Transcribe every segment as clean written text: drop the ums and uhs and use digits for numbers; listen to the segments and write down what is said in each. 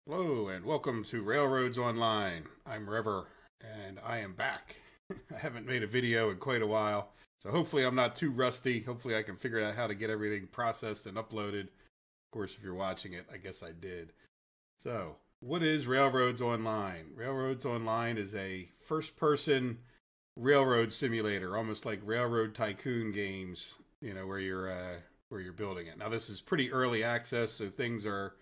Hello and welcome to Railroads Online. I'm Rever and I am back. I haven't made a video in quite a while, so hopefully I'm not too rusty. Hopefully I can figure out how to get everything processed and uploaded. Of course, if you're watching it, I guess I did. So, what is Railroads Online? Railroads Online is a first-person railroad simulator, almost like Railroad Tycoon games, where you're building it. Now, this is pretty early access, so things are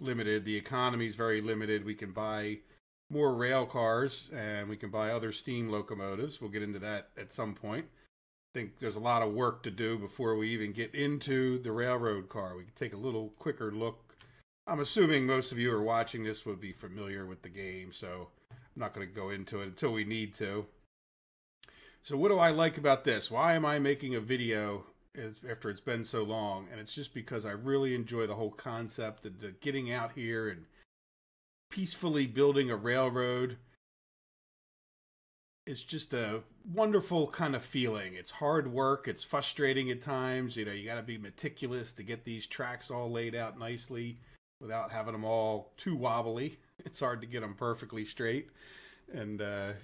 limited. The economy is very limited. We can buy more rail cars and we can buy other steam locomotives. We'll get into that at some point. I think there's a lot of work to do before we even get into the railroad car. We can take a little quicker look. I'm assuming most of you who are watching this would be familiar with the game, so I'm not going to go into it until we need to. So what do I like about this? Why am I making a video after it's been so long? And it's just because I really enjoy the whole concept of the getting out here and peacefully building a railroad. It's just a wonderful kind of feeling. It's hard work. It's frustrating at times. You got to be meticulous to get these tracks all laid out nicely without having them all too wobbly. It's hard to get them perfectly straight. And, then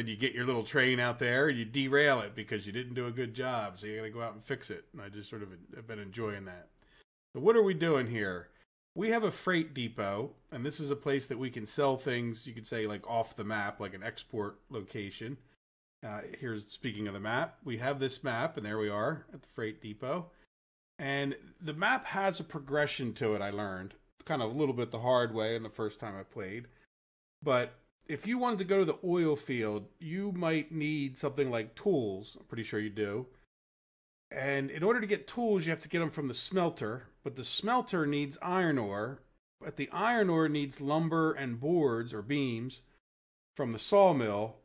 you get your little train out there and you derail it because you didn't do a good job. So you got to go out and fix it. And I just sort of have been enjoying that. So what are we doing here? We have a freight depot, and this is a place that we can sell things, you could say, like off the map, like an export location. Here's, speaking of the map, we have this map, and there we are at the freight depot. And the map has a progression to it, I learned. Kind of a little bit the hard way in the first time I played. But if you wanted to go to the oil field, you might need something like tools. I'm pretty sure you do. And in order to get tools, you have to get them from the smelter. But the smelter needs iron ore. But the iron ore needs lumber and boards or beams from the sawmill.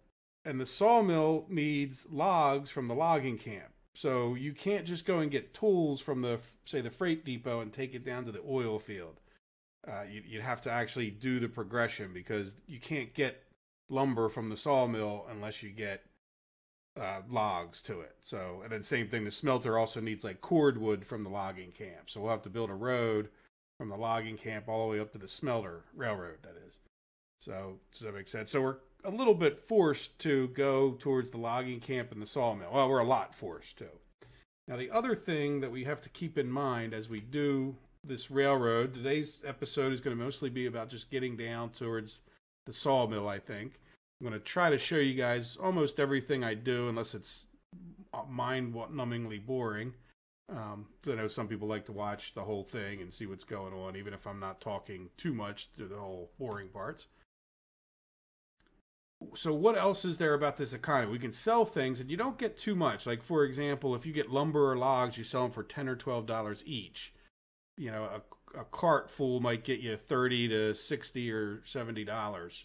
And the sawmill needs logs from the logging camp. So you can't just go and get tools from the freight depot and take it down to the oil field. You'd have to actually do the progression because you can't get lumber from the sawmill unless you get logs to it. So, and then same thing, the smelter also needs like cordwood from the logging camp. So we'll have to build a road from the logging camp all the way up to the smelter, railroad that is. So does that make sense? So we're a little bit forced to go towards the logging camp and the sawmill. Well, we're a lot forced to. Now the other thing that we have to keep in mind as we do this railroad, today's episode is going to mostly be about just getting down towards the sawmill, I think. I'm going to try to show you guys almost everything I do, unless it's mind-numbingly boring. So I know some people like to watch the whole thing and see what's going on, even if I'm not talking too much through the whole boring parts. So what else is there about this economy? We can sell things, and you don't get too much. Like, for example, if you get lumber or logs, you sell them for $10 or $12 each. A cart full might get you $30 to $60 or $70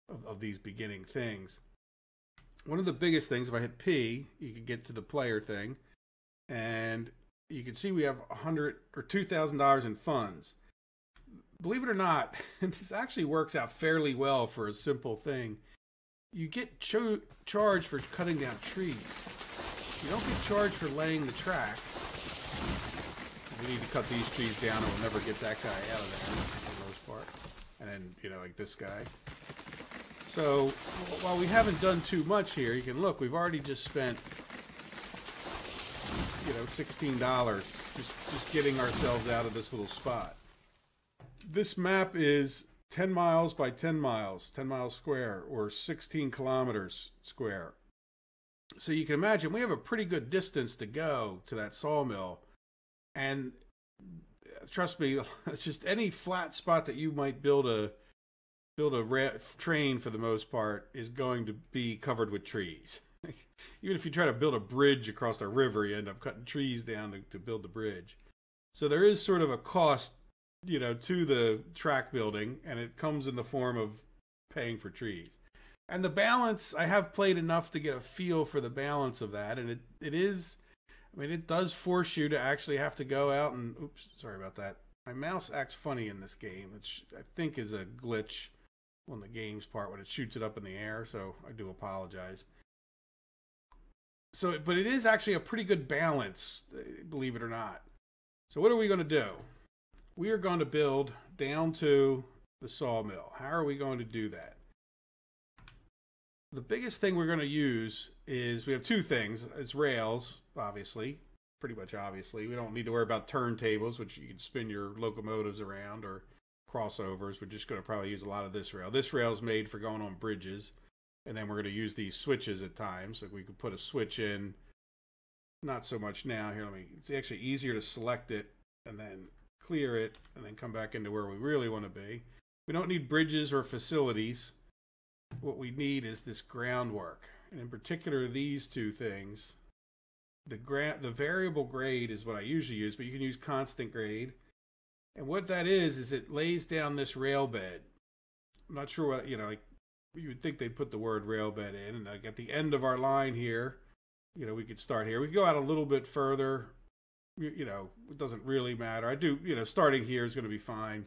of these beginning things. One of the biggest things, if I hit P, you can get to the player thing, and you can see we have $100 or $2,000 in funds. Believe it or not, and this actually works out fairly well for a simple thing. You get charged for cutting down trees. You don't get charged for laying the track. We need to cut these trees down, or we'll never get that guy out of there for the most part. And then, like this guy. So, while we haven't done too much here, you can look, we've already just spent, $16 just getting ourselves out of this little spot. This map is 10 miles by 10 miles, 10 miles square, or 16 kilometers square. So you can imagine we have a pretty good distance to go to that sawmill. And trust me, it's just any flat spot that you might build a train, for the most part, is going to be covered with trees. Even if you try to build a bridge across a river, you end up cutting trees down to build the bridge. So there is sort of a cost, to the track building, and it comes in the form of paying for trees. And the balance, I have played enough to get a feel for the balance of that, and it does force you to actually have to go out and... Oops, sorry about that. My mouse acts funny in this game, which I think is a glitch on the game's part when it shoots it up in the air, so I do apologize. But it is actually a pretty good balance, believe it or not. So what are we going to do? We are going to build down to the sawmill. How are we going to do that? The biggest thing we're going to use is, we have two things. It's rails, obviously, pretty much obviously. We don't need to worry about turntables, which you can spin your locomotives around, or crossovers. We're just going to probably use a lot of this rail. This rail is made for going on bridges, and then we're going to use these switches at times. Like we could put a switch in, not so much now. Here, it's actually easier to select it and then clear it and then come back into where we really want to be. We don't need bridges or facilities. What we need is this groundwork, and in particular these two things. The variable grade is what I usually use, but you can use constant grade. And what that is it lays down this rail bed. I'm not sure what, like you would think they'd put the word rail bed in, and like at the end of our line here, we could start here. We could go out a little bit further. It doesn't really matter. I do, starting here is going to be fine.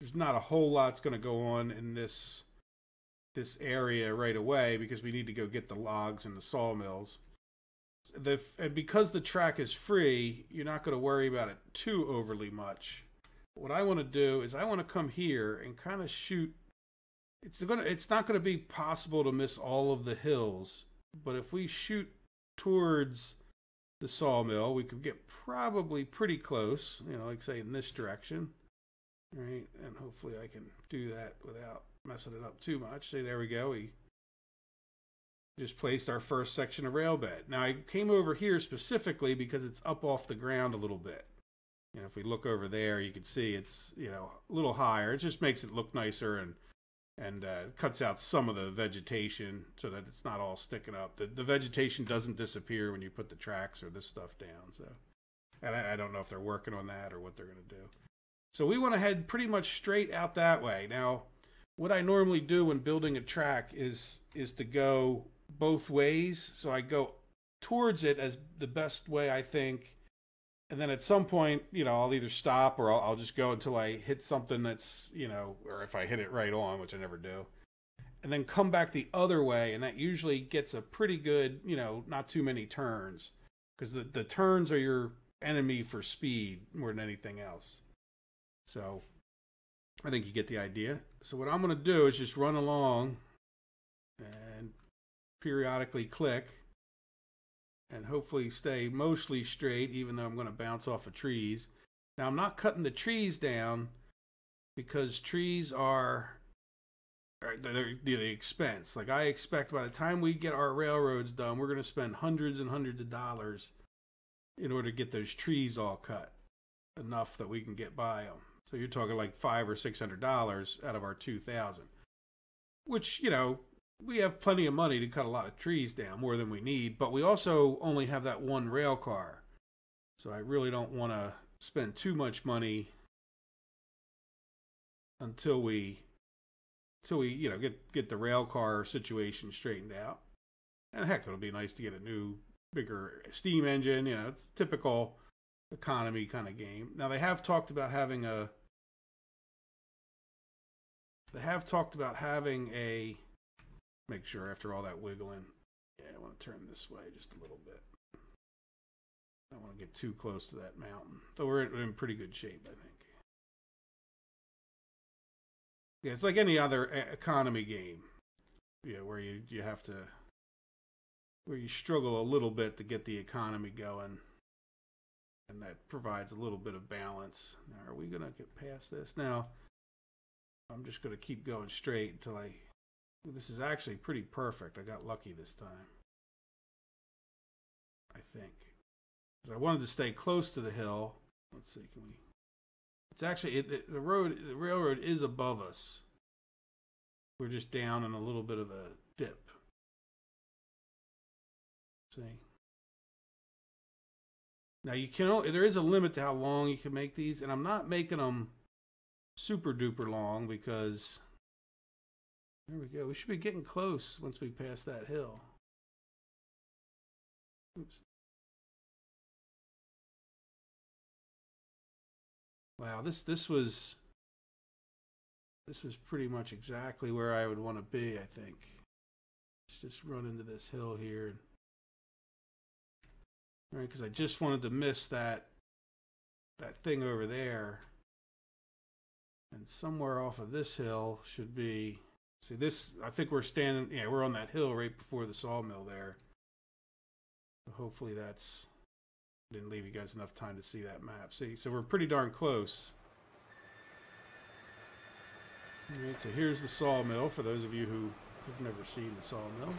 There's not a whole lot's going to go on in this area right away because we need to go get the logs and the sawmills. And because the track is free, you're not going to worry about it too overly much. What I want to do is I want to come here and kind of shoot. It's not going to be possible to miss all of the hills, but if we shoot towards the sawmill, we could get probably pretty close, like say in this direction. All right, and hopefully I can do that without messing it up too much. See, there we go. We just placed our first section of rail bed. Now I came over here specifically because it's up off the ground a little bit. If we look over there, you can see it's a little higher. It just makes it look nicer and cuts out some of the vegetation so that it's not all sticking up. The vegetation doesn't disappear when you put the tracks or this stuff down. So, and I don't know if they're working on that or what they're going to do. So we want to head pretty much straight out that way. Now, what I normally do when building a track is to go both ways. So I go towards it as the best way I think. And then at some point, I'll either stop or I'll just go until I hit something that's, or if I hit it right on, which I never do. And then come back the other way. And that usually gets a pretty good, not too many turns. Because the turns are your enemy for speed more than anything else. So I think you get the idea. So what I'm going to do is just run along and periodically click and hopefully stay mostly straight, even though I'm going to bounce off of trees. Now I'm not cutting the trees down because trees are the expense. Like I expect by the time we get our railroads done, we're going to spend hundreds and hundreds of dollars in order to get those trees all cut enough that we can get by them. So you're talking like $500 or $600 out of our 2,000, which, we have plenty of money to cut a lot of trees down, more than we need, but we also only have that one rail car. So I really don't want to spend too much money until we get the rail car situation straightened out. And heck, it'll be nice to get a new, bigger steam engine. It's typical economy kind of game. Now they have talked about having a make sure after all that wiggling. Yeah, I want to turn this way just a little bit. I don't want to get too close to that mountain. Though we're in pretty good shape, I think. Yeah, it's like any other economy game. Yeah, where you have to, where you struggle a little bit to get the economy going. And that provides a little bit of balance. Now, are we going to get past this? Now, I'm just going to keep going straight until this is actually pretty perfect. I got lucky this time, I think. Because I wanted to stay close to the hill. Let's see, can we? It's actually, the railroad is above us. We're just down in a little bit of a dip. See? Now there is a limit to how long you can make these, and I'm not making them super duper long because there we go. We should be getting close once we pass that hill. Oops. Wow, this was pretty much exactly where I would want to be, I think. Let's just run into this hill here. Right, because I just wanted to miss that thing over there. And somewhere off of this hill should be, see this, I think we're standing, yeah, we're on that hill right before the sawmill there. So hopefully that's, didn't leave you guys enough time to see that map. See, so we're pretty darn close. All right, so here's the sawmill for those of you who have never seen the sawmill.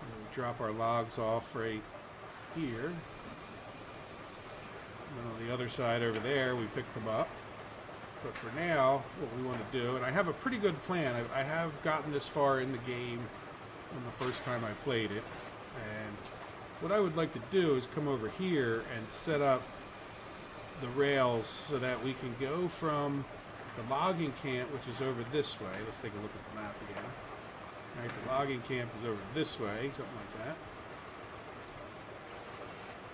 And we drop our logs off right here. And then on the other side over there, we pick them up. But for now, what we want to do, and I have a pretty good plan. I have gotten this far in the game on the first time I played it. And what I would like to do is come over here and set up the rails so that we can go from the logging camp, which is over this way. Let's take a look at the map again. All right, the logging camp is over this way, something like that.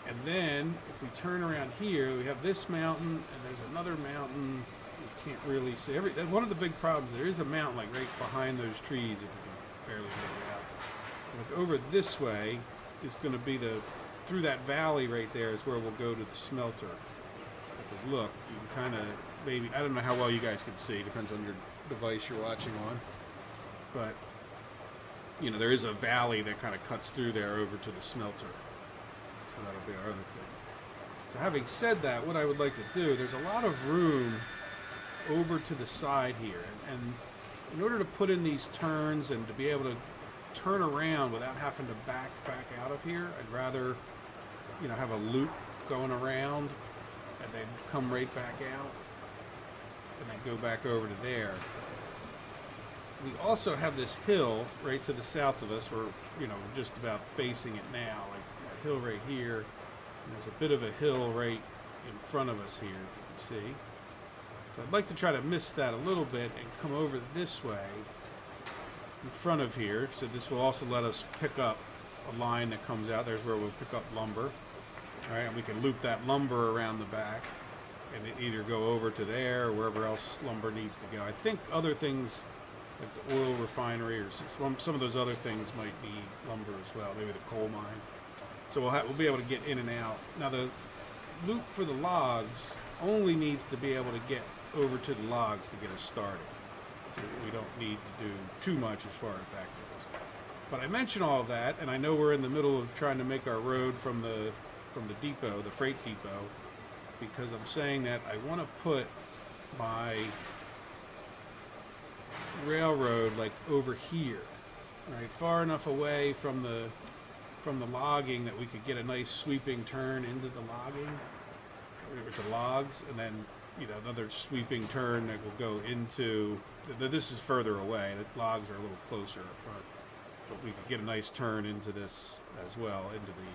And then, if we turn around here, we have this mountain, and there's another mountain. You can't really see. One of the big problems, there is a mountain like right behind those trees, if you can barely make it out. Like over this way is going to be through that valley right there is where we'll go to the smelter. If you look, you can kind of, maybe, I don't know how well you guys can see, depends on your device you're watching on. But, you know, there is a valley that kind of cuts through there over to the smelter. So that'll be our other thing. So having said that, what I would like to do, there's a lot of room over to the side here. And in order to put in these turns and to be able to turn around without having to back out of here, I'd rather, you know, have a loop going around and then come right back out and then go back over to there. We also have this hill right to the south of us. We're, you know, just about facing it now, like that hill right here. And there's a bit of a hill right in front of us here, if you can see. So I'd like to try to miss that a little bit and come over this way in front of here. So this will also let us pick up a line that comes out. There's where we'll pick up lumber. All right, and we can loop that lumber around the back and it either go over to there or wherever else lumber needs to go. I think other things like the oil refinery or some of those other things might need lumber as well, maybe the coal mine. So we'll be able to get in and out. Now the loop for the logs only needs to be able to get over to the logs to get us started. So we don't need to do too much as far as that goes. But I mention all of that, and I know we're in the middle of trying to make our road from the depot, the freight depot, because I'm saying that I want to put my railroad like over here, right, far enough away from the logging that we could get a nice sweeping turn into the logging, with the logs, and then, you know, another sweeping turn that will go into. This is further away. The logs are a little closer up front, but we could get a nice turn into this as well, into the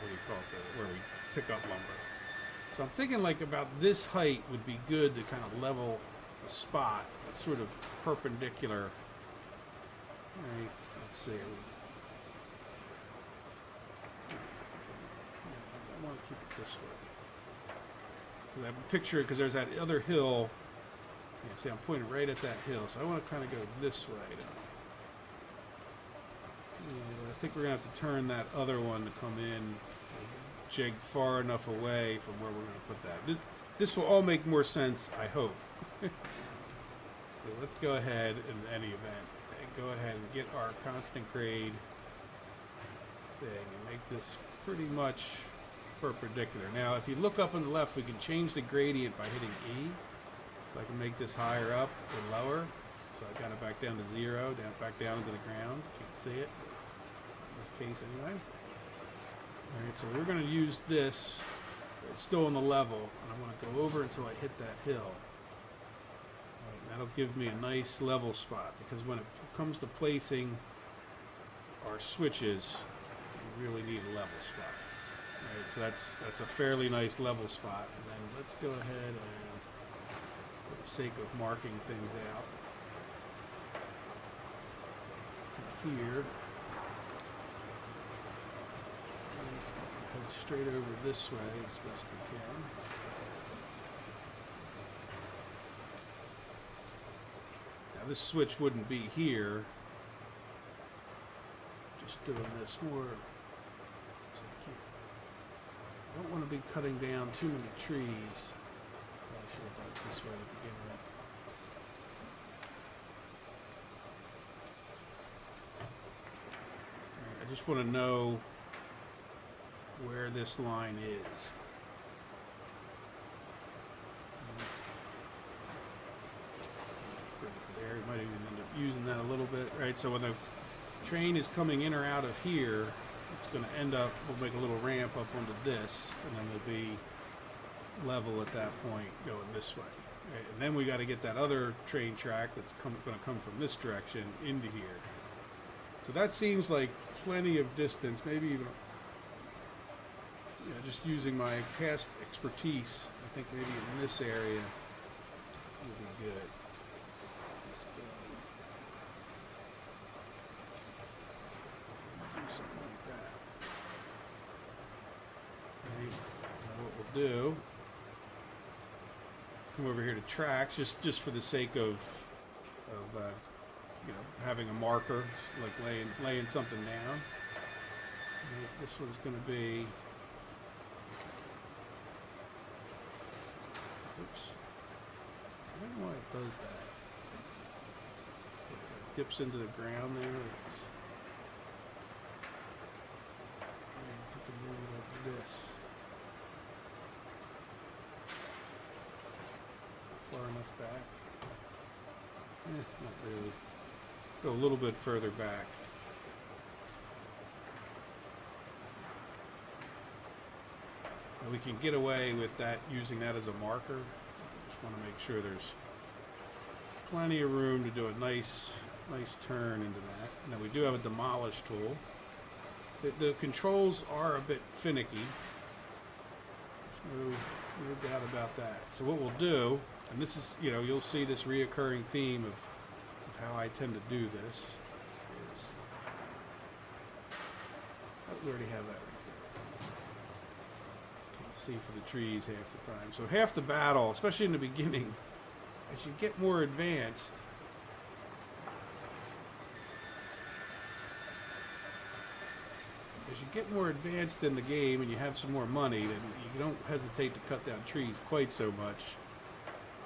what do you call it, where we pick up lumber. So I'm thinking like about this height would be good to kind of level a spot that's sort of perpendicular. All right, let's see. I want to keep it this way. Because I picture it, because there's that other hill. Yeah, see, I'm pointing right at that hill, so I want to kind of go this way. I think we're going to have to turn that other one to come in, jig far enough away from where we're going to put that. This will all make more sense, I hope. So let's go ahead, in any event, and go ahead and get our constant grade thing and make this pretty much perpendicular. Now, if you look up on the left, we can change the gradient by hitting E. So I can make this higher up or lower. So I got it back down to 0, back down to the ground. Can't see it, in this case anyway. All right, so we're going to use this. It's still on the level, and I want to go over until I hit that hill. All right, that'll give me a nice level spot, because when it comes to placing our switches, we really need a level spot. All right, so that's a fairly nice level spot. And then let's go ahead and, for the sake of marking things out, here, head straight over this way as best we can. Now this switch wouldn't be here. Just doing this more. So I don't want to be cutting down too many trees. should have done it this way to begin with. Right, I just want to know where this line is. There, you might even end up using that a little bit, right? So when the train is coming in or out of here, it's going to end up, we'll make a little ramp up onto this, and then we'll be level at that point going this way. Right? And then we got to get that other train track that's going to come from this direction into here. So that seems like plenty of distance, maybe even, you know, just using my past expertise, I think maybe in this area would be good. Something like that. Right. Now what we'll do, come over here to tracks, just for the sake of you know, having a marker, like laying something down. Right. This one's going to be. Oops. I don't know why it does that. It dips into the ground there. This far enough back? Not really. Go a little bit further back. Now we can get away with that, using that as a marker. Just want to make sure there's plenty of room to do a nice turn into that. Now we do have a demolish tool. The controls are a bit finicky. There's no doubt about that. So what we'll do, and this is, you know, you'll see this reoccurring theme of how I tend to do this, is, oh, we already have that right there. Can't see for the trees half the time. So half the battle, especially in the beginning, as you get more advanced, in the game and you have some more money, then you don't hesitate to cut down trees quite so much.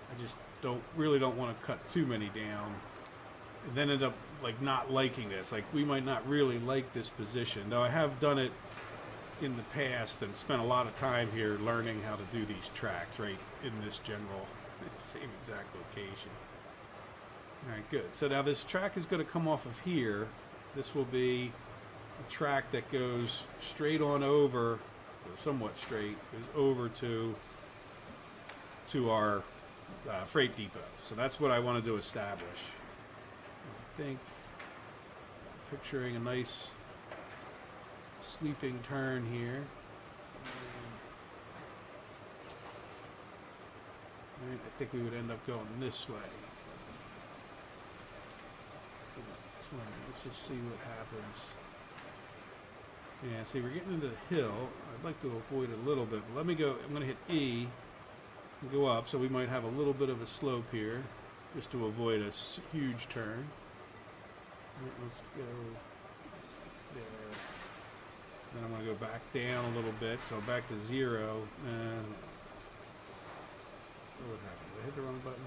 I just really don't want to cut too many down and then end up like not liking this. Like, we might not really like this position, though I have done it in the past and spent a lot of time here learning how to do these tracks right in this general same exact location. Alright, good. So now this track is going to come off of here. This will be a track that goes straight on over, or somewhat straight, goes over to our freight depot. So that's what I wanted to establish. And I think I'm picturing a nice sweeping turn here. Right, I think we would end up going this way. Let's just see what happens. Yeah, see, we're getting into the hill. I'd like to avoid it a little bit, but let me go. I'm going to hit E and go up, so we might have a little bit of a slope here, just to avoid a huge turn. Right, let's go there. Then I'm going to go back down a little bit, so back to 0. And what happened? Did I hit the wrong button?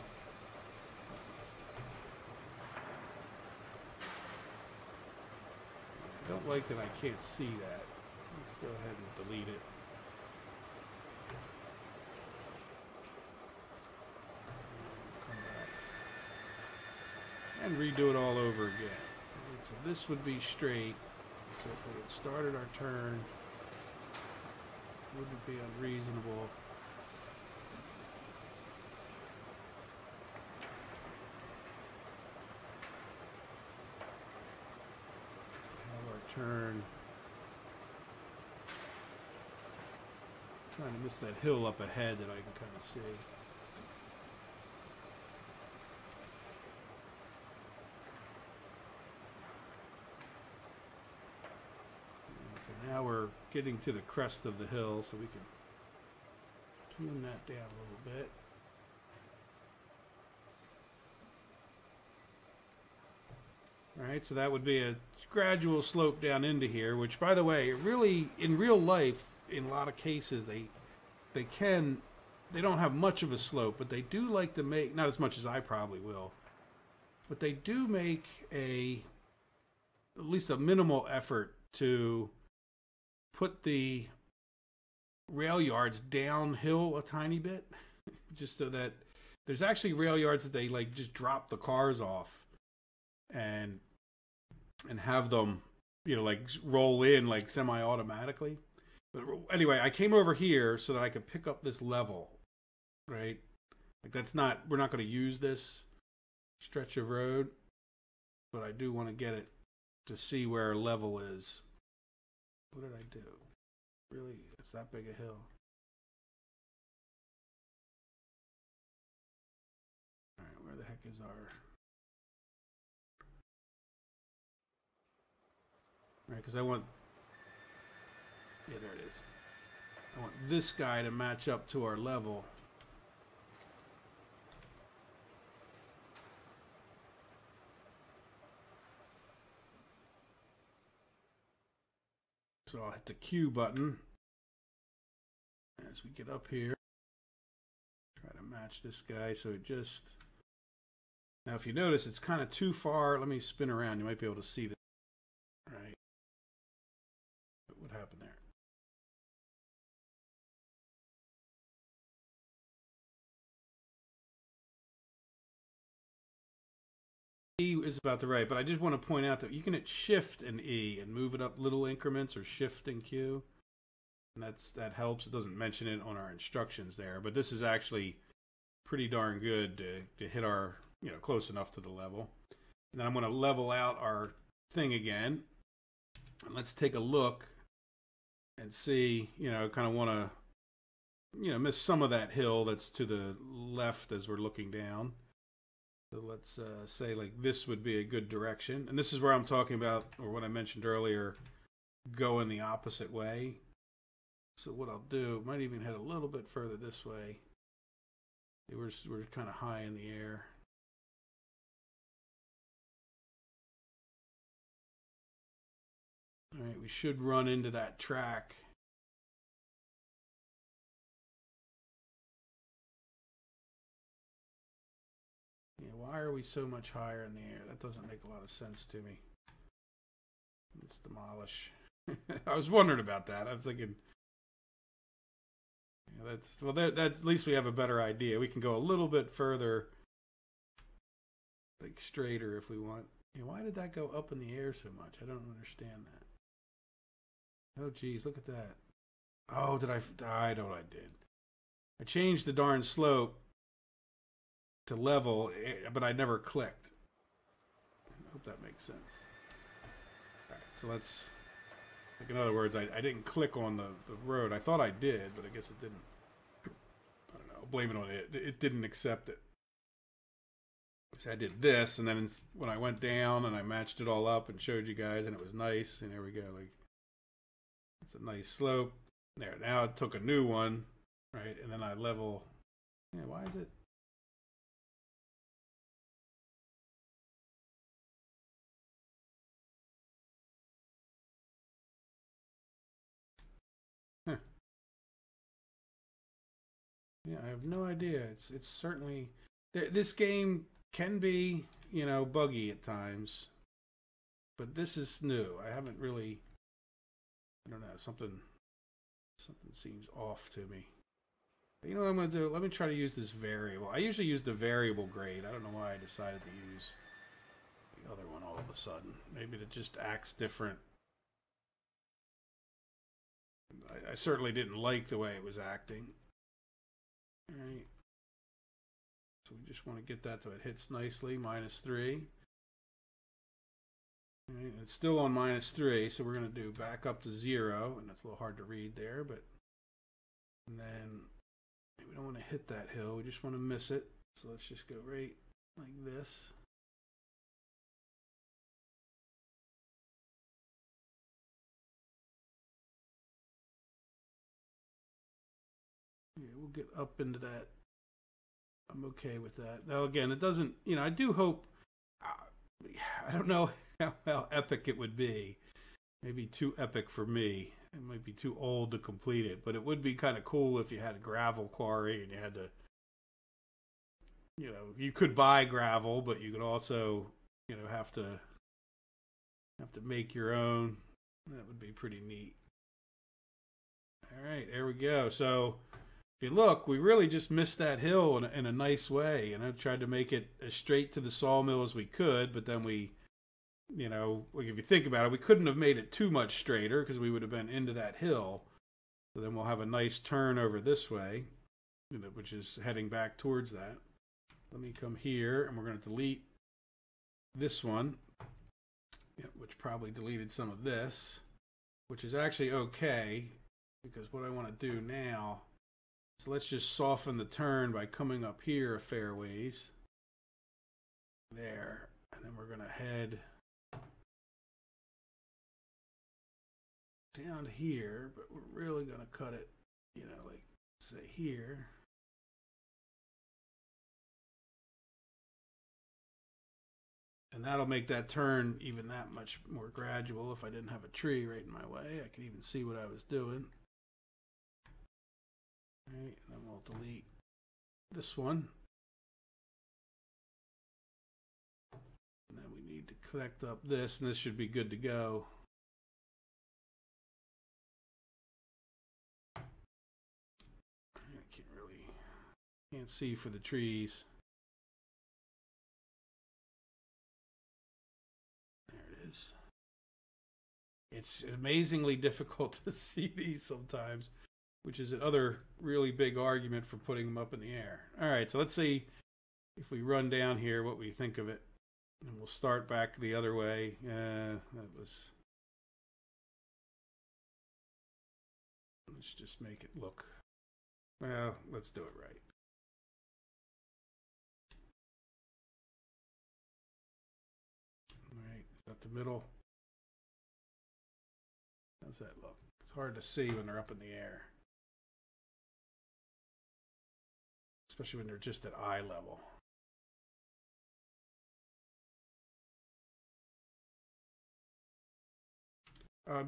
I don't like that I can't see that. Let's go ahead and delete it. Come back. And redo it all over again. Right, so this would be straight. So if we had started our turn, it wouldn't be unreasonable. Turn. Trying to miss that hill up ahead that I can kind of see. So now we're getting to the crest of the hill, so we can tune that down a little bit. Alright, so that would be a gradual slope down into here, which, by the way, really, in real life, in a lot of cases, they can they don't have much of a slope, but they do like to make, not as much as I probably will, but they do make at least a minimal effort to put the rail yards downhill a tiny bit, just so that there's actually rail yards that they like just drop the cars off and have them, you know, like roll in like semi-automatically. But anyway, I came over here so that I could pick up this level, right? Like that's not, we're not going to use this stretch of road, but I do want to get it to see where our level is. What did I do? Really, it's that big a hill. All right, where the heck is our... Right, because I want... Yeah, there it is. I want this guy to match up to our level. So I'll hit the Q button as we get up here. Try to match this guy so it just... Now if you notice, it's kind of too far. Let me spin around. You might be able to see this. Right. What happened there? E is about the right, but I just want to point out that you can hit Shift and E and move it up little increments, or Shift and Q, and that helps. It doesn't mention it on our instructions there, but this is actually pretty darn good to hit our, you know, close enough to the level. And then I'm going to level out our thing again, and let's take a look and see. You know, kind of want to, you know, miss some of that hill that's to the left as we're looking down. So let's say like this would be a good direction. And this is where I'm talking about, or what I mentioned earlier, going the opposite way. So what I'll do, might even head a little bit further this way. We're kind of high in the air. All right, we should run into that track. Yeah, why are we so much higher in the air? That doesn't make a lot of sense to me. Let's demolish. I was wondering about that. I was thinking, yeah, that's, well, that at least we have a better idea. We can go a little bit further, like straighter if we want. Yeah, why did that go up in the air so much? I don't understand that. Oh, geez, look at that. Oh, I know what I did. I changed the darn slope to level, but I never clicked. I hope that makes sense. All right, so let's, like, in other words, I didn't click on the road. I thought I did, but I guess it didn't. I don't know. Blame it on it. It didn't accept it. So I did this, and then when I went down and I matched it all up and showed you guys, and it was nice, and there we go. Like, it's a nice slope. There, now it took a new one, right? And then I level. Yeah, why is it? Huh. Yeah, I have no idea. It's certainly, this game can be, you know, buggy at times, but this is new. I haven't really, I don't know, something seems off to me. But you know what I'm going to do? Let me try to use this variable. I usually use the variable grade. I don't know why I decided to use the other one all of a sudden. Maybe it just acts different. I certainly didn't like the way it was acting. All right. So we just want to get that so it hits nicely, -3. All right, it's still on -3, so we're going to do back up to 0, and that's a little hard to read there, but, and then we don't want to hit that hill, we just want to miss it, so let's just go right like this. Yeah, we'll get up into that. I'm okay with that. Now, again, it doesn't, you know, I do hope, I don't know how epic it would be. Maybe too epic for me. it might be too old to complete it, but it would be kind of cool if you had a gravel quarry and you had to, you know, you could buy gravel, but you could also, you know, have to make your own. That would be pretty neat. All right, there we go. So if you look, we really just missed that hill in a nice way. And I tried to make it as straight to the sawmill as we could, but then we, you know, like if you think about it, we couldn't have made it too much straighter because we would have been into that hill. So then we'll have a nice turn over this way, you know, which is heading back towards that. Let me come here, and we're going to delete this one, which probably deleted some of this, which is actually okay, because what I want to do now is let's just soften the turn by coming up here a fair ways. There. And then we're going to head down here, but we're really going to cut it, you know, like, say here. And that'll make that turn even that much more gradual. If I didn't have a tree right in my way, I could even see what I was doing. All right, and then we'll delete this one. And then we need to connect up this, and this should be good to go. I can't see for the trees. It's amazingly difficult to see these sometimes, which is another really big argument for putting them up in the air. All right, so let's see if we run down here what we think of it. And we'll start back the other way. Let's just make it look, well, let's do it right. All right, is that the middle? How's that look? It's hard to see when they're up in the air, especially when they're just at eye level.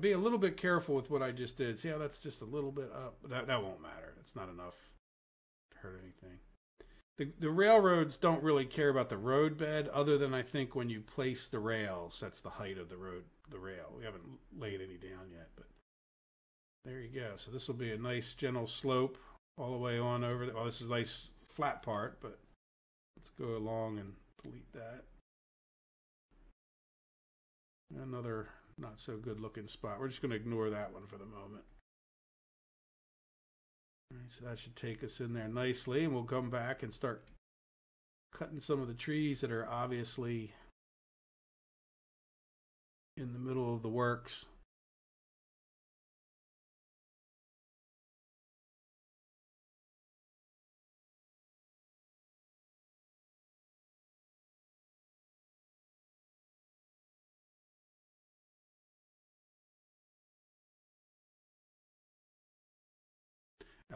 Be a little bit careful with what I just did. See how that's just a little bit up? That won't matter. It's not enough to hurt anything. The railroads don't really care about the road bed, other than I think when you place the rails, that's the height of the rail. We haven't laid any down yet, but there you go. So this will be a nice gentle slope all the way on over. Well, this is a nice flat part, but let's go along and delete that. Another not so good looking spot. We're just going to ignore that one for the moment. All right, so that should take us in there nicely, and we'll come back and start cutting some of the trees that are obviously in the middle of the works.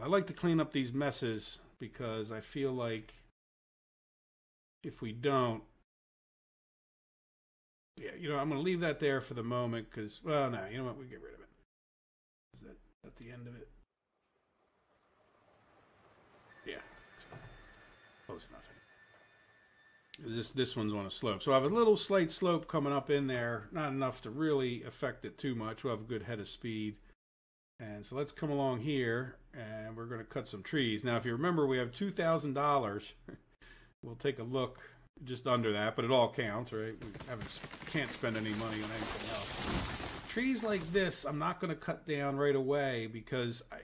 I like to clean up these messes because I feel like if we don't, yeah, you know, I'm going to leave that there for the moment because, well, no, you know what, we get rid of it. Is that at the end of it? Yeah, close enough. This one's on a slope, so I have a little slight slope coming up in there, not enough to really affect it too much. We'll have a good head of speed. And so let's come along here, and we're going to cut some trees. Now, if you remember, we have $2,000. We'll take a look just under that, but it all counts, right? We can't spend any money on anything else. Trees like this, I'm not going to cut down right away because I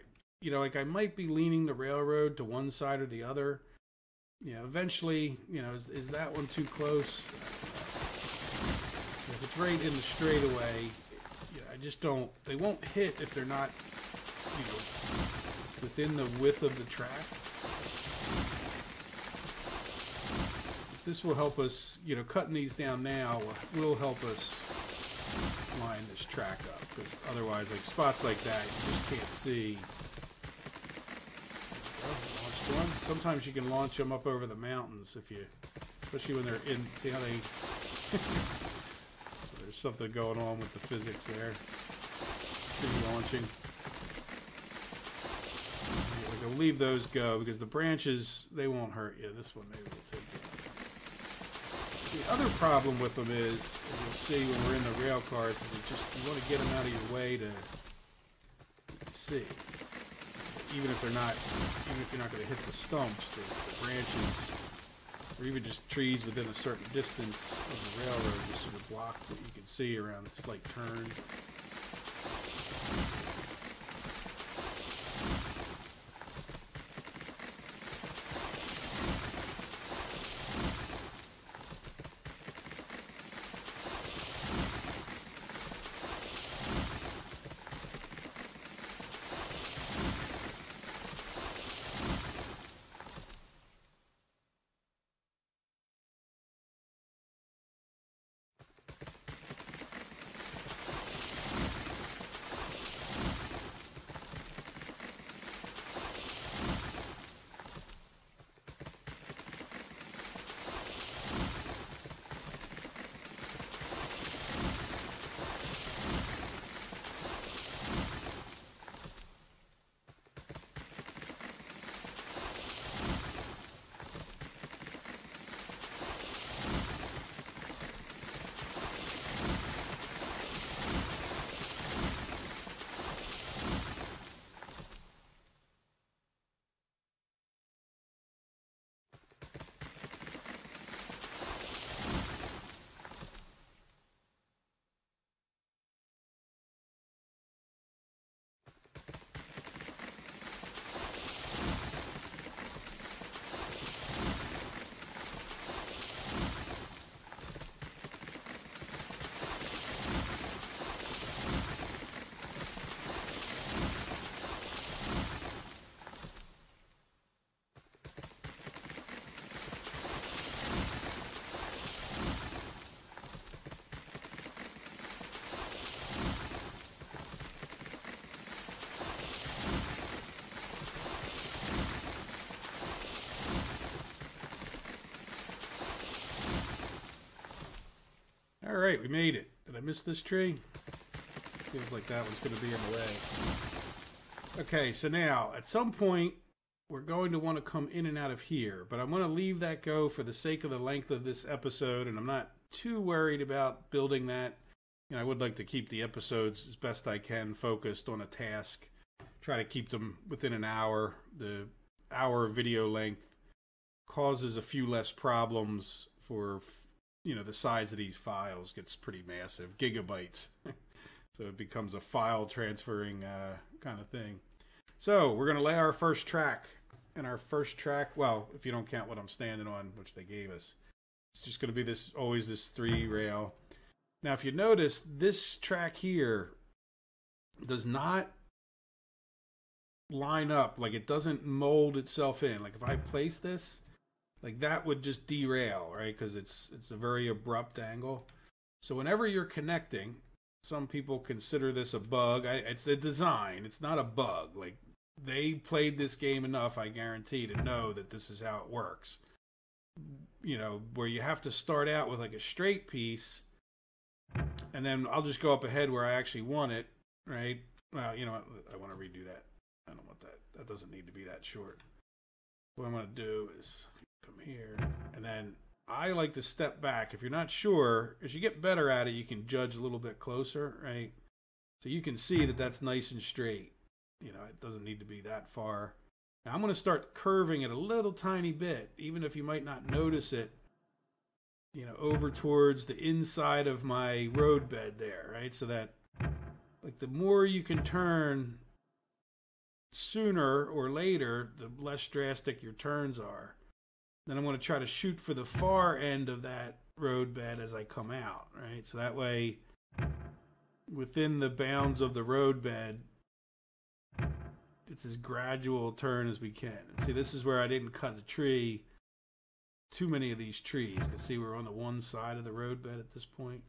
might be leaning the railroad to one side or the other. You know, eventually, you know, is that one too close? If it's right in the straightaway, I just don't, they won't hit if they're not, you know, within the width of the track. This will help us, you know, cutting these down now will help us line this track up, because otherwise, like spots like that, you just can't see. Launched one. Sometimes you can launch them up over the mountains if you, especially when they're in, see how they, there's something going on with the physics there. tree launching. We're going to leave those go because the branches, they won't hurt you. This one maybe will take you. The other problem with them is, as you'll see when we're in the rail cars, is you want to get them out of your way to see. Even if you're not going to hit the stumps, the branches, or even just trees within a certain distance of the railroad just sort of block what you can see around the slight turns. Alright, we made it. Did I miss this tree? Feels like that one's going to be in the way. Okay, so now, at some point, we're going to want to come in and out of here, but I'm going to leave that go for the sake of the length of this episode, and I'm not too worried about building that. You know, I would like to keep the episodes as best I can focused on a task. Try to keep them within an hour. The hour video length causes a few less problems for, you know, the size of these files gets pretty massive, gigabytes. So it becomes a file transferring kind of thing. So we're going to lay our first track. And our first track, well, if you don't count what I'm standing on, which they gave us, it's just going to be this, always this 3 rail. Now, if you notice, this track here does not line up, like it doesn't mold itself in. Like if I place this, like that would just derail, right? Because it's a very abrupt angle. So whenever you're connecting, some people consider this a bug. It's a design. It's not a bug. Like they played this game enough, I guarantee, to know that this is how it works. You know, where you have to start out with like a straight piece, and then I'll just go up ahead where I actually want it, right? Well, you know what? I want to redo that. I don't want that. That doesn't need to be that short. What I'm going to do is come here, and then I like to step back. If you're not sure, as you get better at it, you can judge a little bit closer, right? So you can see that that's nice and straight. You know, it doesn't need to be that far. Now I'm going to start curving it a little tiny bit, even if you might not notice it, you know, over towards the inside of my road bed there, right? So that, like, the more you can turn sooner or later, the less drastic your turns are. Then I'm going to try to shoot for the far end of that road bed as I come out, right? So that way, within the bounds of the road bed, it's as gradual a turn as we can. And see, this is where I didn't cut a tree, too many of these trees. You can see we're on the one side of the road bed at this point.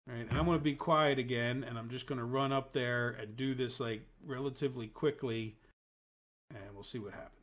Right, and I'm going to be quiet again, and I'm just going to run up there and do this like relatively quickly, and we'll see what happens.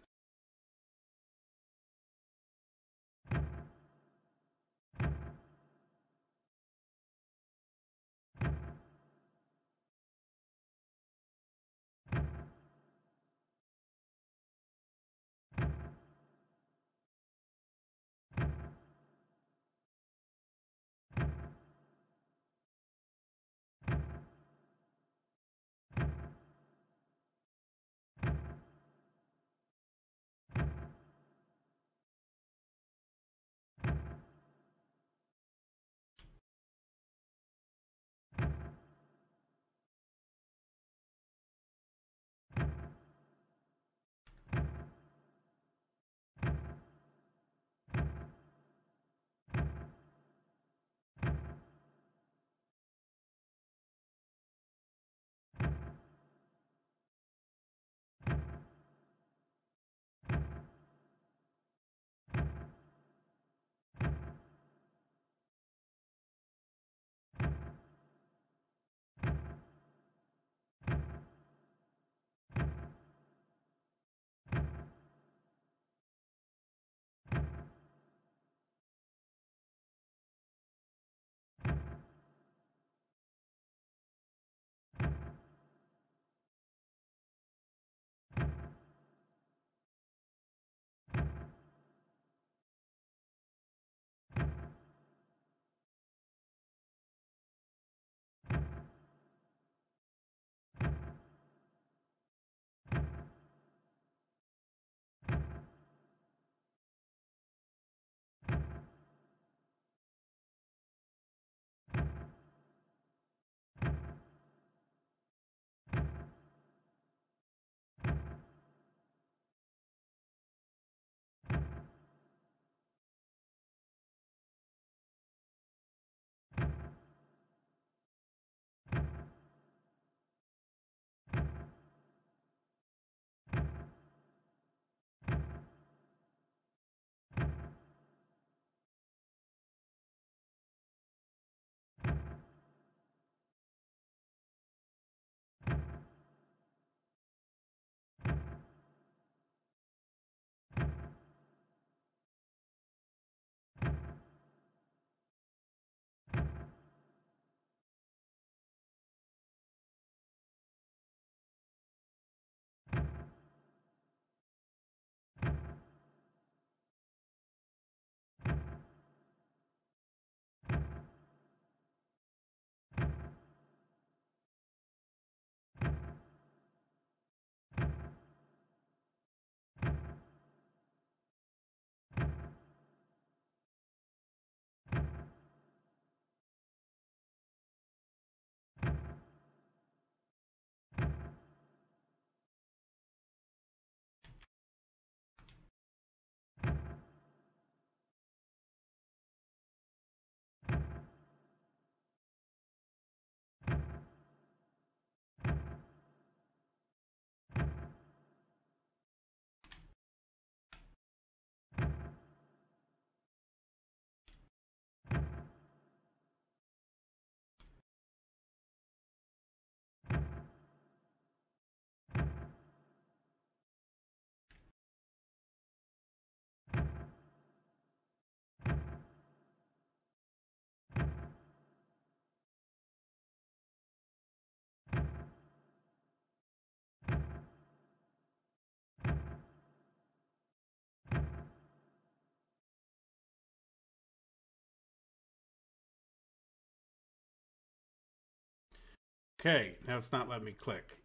Okay, now it's not letting me click.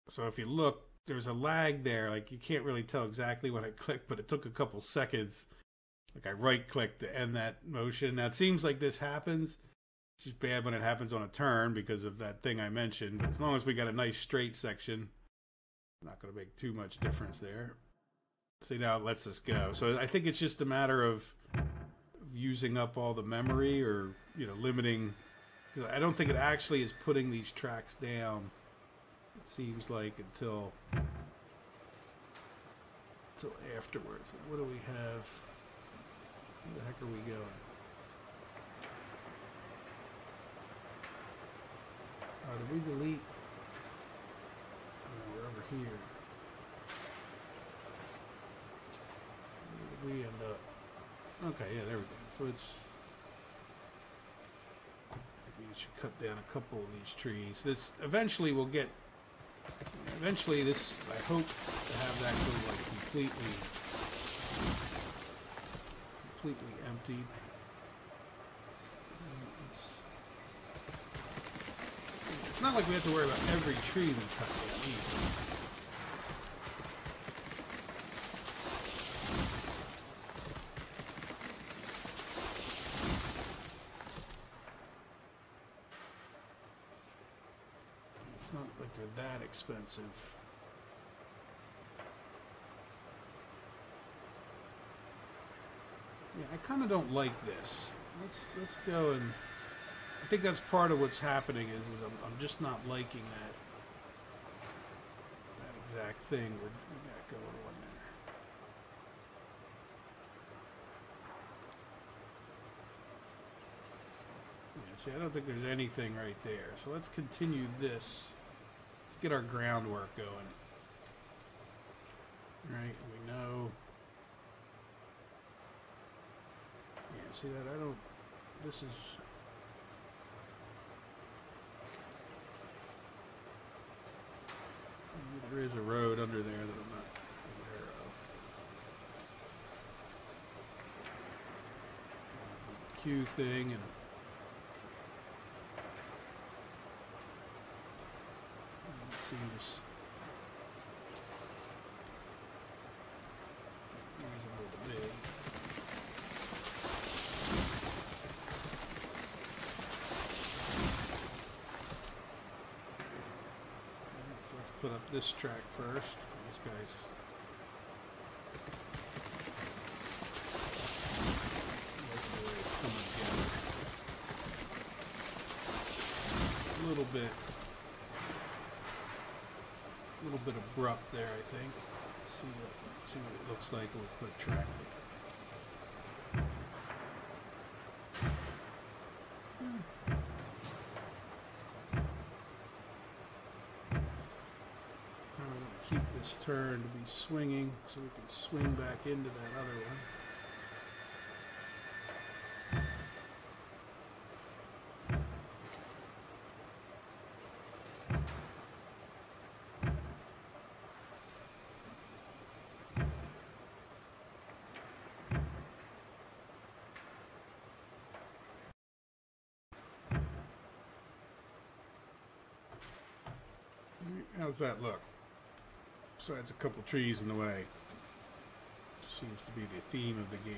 So if you look, there's a lag there. Like you can't really tell exactly when I clicked, but it took a couple seconds. Like I right clicked to end that motion. Now it seems like this happens. It's just bad when it happens on a turn because of that thing I mentioned. But as long as we got a nice straight section, not going to make too much difference there. See, now it lets us go. So I think it's just a matter of using up all the memory, or limiting. Because I don't think it actually is putting these tracks down. It seems like until afterwards. What do we have? Where the heck are we going? Oh, did we delete? Oh, no, we're over here. Where did we end up? Okay, yeah, there we go. So it's... Maybe we should cut down a couple of these trees. This eventually we'll get... Eventually this, I hope to have that go like completely emptied. It's not like we have to worry about every tree we cut down either. It's not like they're that expensive. Yeah, I kind of don't like this. Let's go, and I think that's part of what's happening is I'm just not liking that exact thing we got going on there. Yeah, see, I don't think there's anything right there. So let's continue this. Let's get our groundwork going. All right, we know. Yeah, see that? I don't... This is... Maybe there is a road under there that I'm not aware of. The queue thing, and... It seems... reasonable to me. Put up this track first. This guy's coming together. A little bit abrupt there, I think. See what it looks like when we put a track there. Turn to be swinging so we can swing back into that other one. How's that look? So that's a couple trees in the way. Seems to be the theme of the game.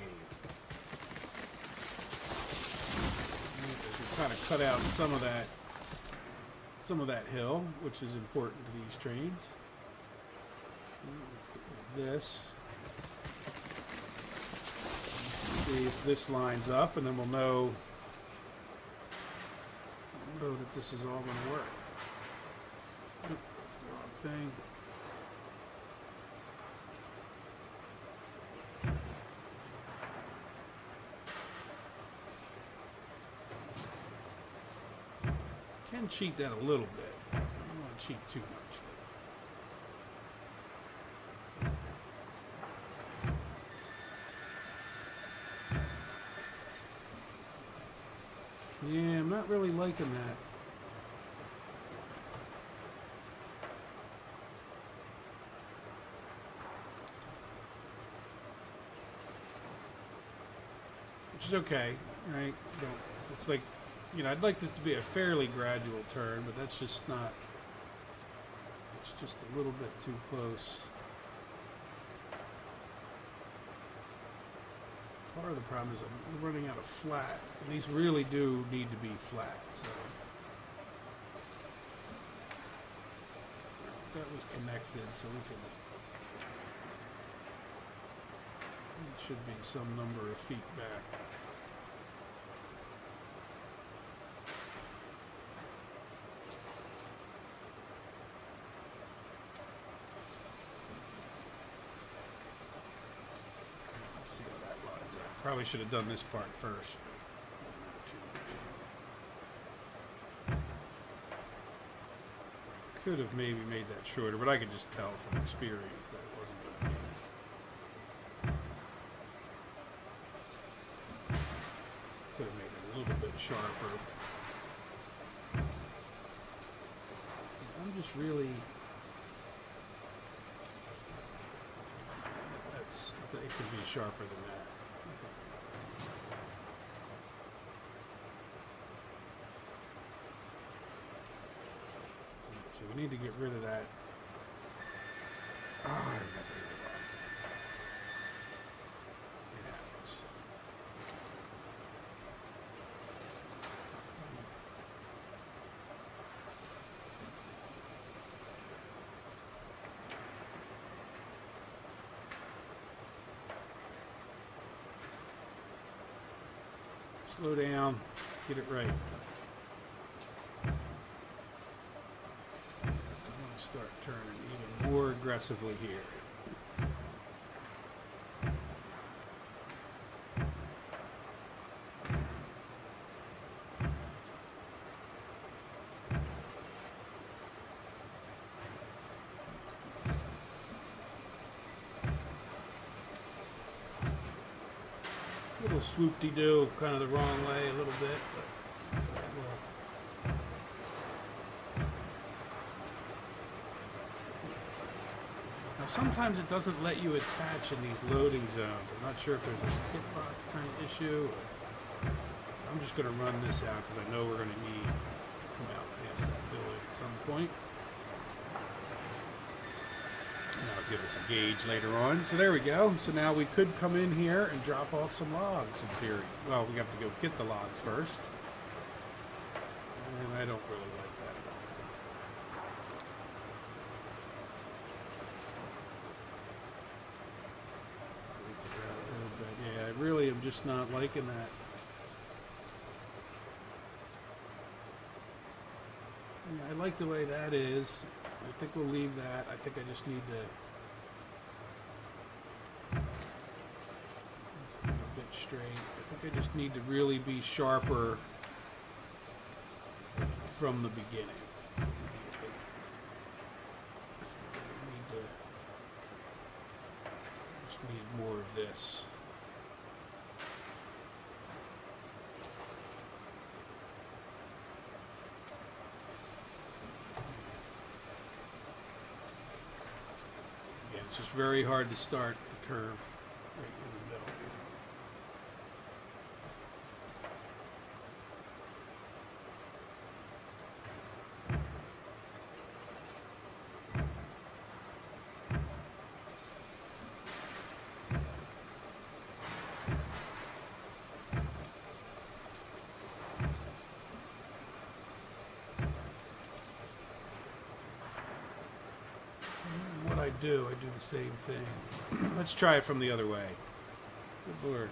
We kind of cut out some of that hill, which is important to these trains. Let's get rid of this. See if this lines up, and then we'll know that this is all going to work. Oop, that's the wrong thing. Can cheat that a little bit. I don't want to cheat too much. Yeah, I'm not really liking that. Which is okay, right? It's like You know, I'd like this to be a fairly gradual turn, but that's just not, it's just a little bit too close. Part of the problem is I'm running out of flat, and these really do need to be flat, so. That was connected, so we can, it should be some number of feet back. Probably should have done this part first. Could have maybe made that shorter, but I could just tell from experience that it wasn't going to be. Could have made it a little bit sharper. I'm just really... it could be sharper than that. So we need to get rid of that. Oh, I got rid of it. It happens. Slow down. Get it right. Start turning even more aggressively here. A little swoop-de-doo, kind of the wrong way a little bit, but sometimes it doesn't let you attach in these loading zones. I'm not sure if there's a hitbox kind of issue. I'm just going to run this out because I know we're going to need to come out past that building at some point. And that'll give us a gauge later on. So there we go. So now we could come in here and drop off some logs in theory. Well, we have to go get the logs first. And I don't really like that at all. Really, I'm just not liking that. Yeah, I like the way that is. I think we'll leave that. I think I just need to be a bit straight. I think I just need to really be sharper from the beginning. Just need more of this. It's just very hard to start the curve right in the middle. I do the same thing. Let's try it from the other way. Good Lord.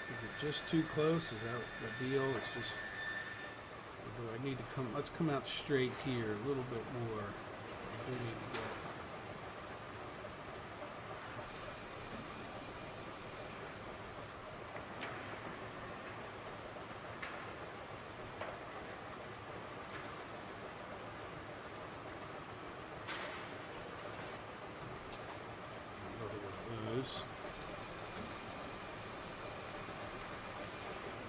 Is it just too close? Is that the deal? It's just, I need to come, let's come out straight here a little bit more. I do need to go.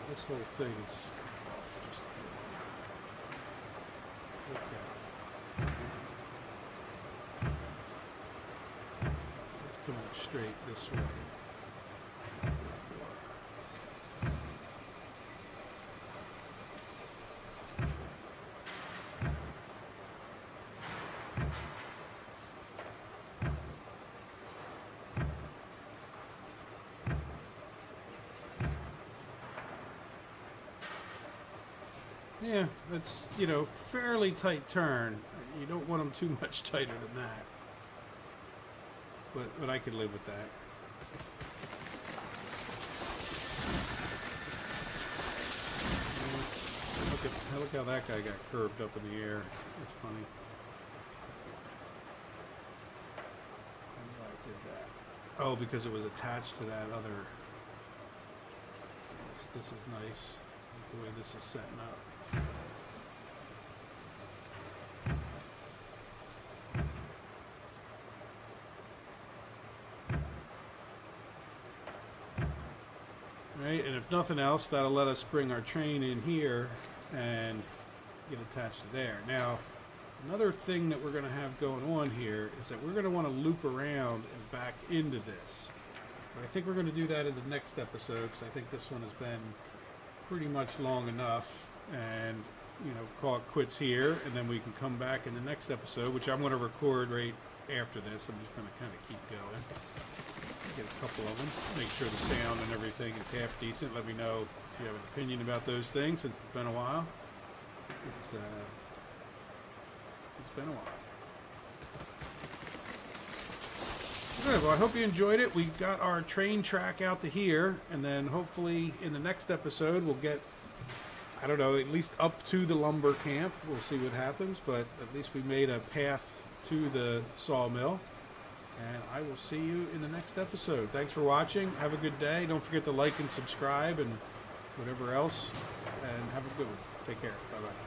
This whole thing is off. Just okay. Let's come out straight this way. Yeah, it's, you know, fairly tight turn. You don't want them too much tighter than that. But I could live with that. Look how that guy got curved up in the air. That's funny. Why I did that. Oh, because it was attached to that other. This is nice. Like the way this is setting up. Right, and if nothing else, that'll let us bring our train in here and get attached to there. Now, another thing that we're going to have going on here is that we're going to want to loop around and back into this. But I think we're going to do that in the next episode, because I think this one has been pretty much long enough, and, you know, call it quits here, and then we can come back in the next episode, which I'm going to record right after this. I'm just going to kind of keep going. Get a couple of them. Make sure the sound and everything is half decent. Let me know if you have an opinion about those things, since it's been a while. It's been a while. Good. Well, I hope you enjoyed it. We got our train track out to here, and then hopefully in the next episode we'll get, I don't know, at least up to the lumber camp. We'll see what happens, but at least we made a path to the sawmill. And I will see you in the next episode. Thanks for watching. Have a good day. Don't forget to like and subscribe and whatever else. And have a good one. Take care. Bye-bye.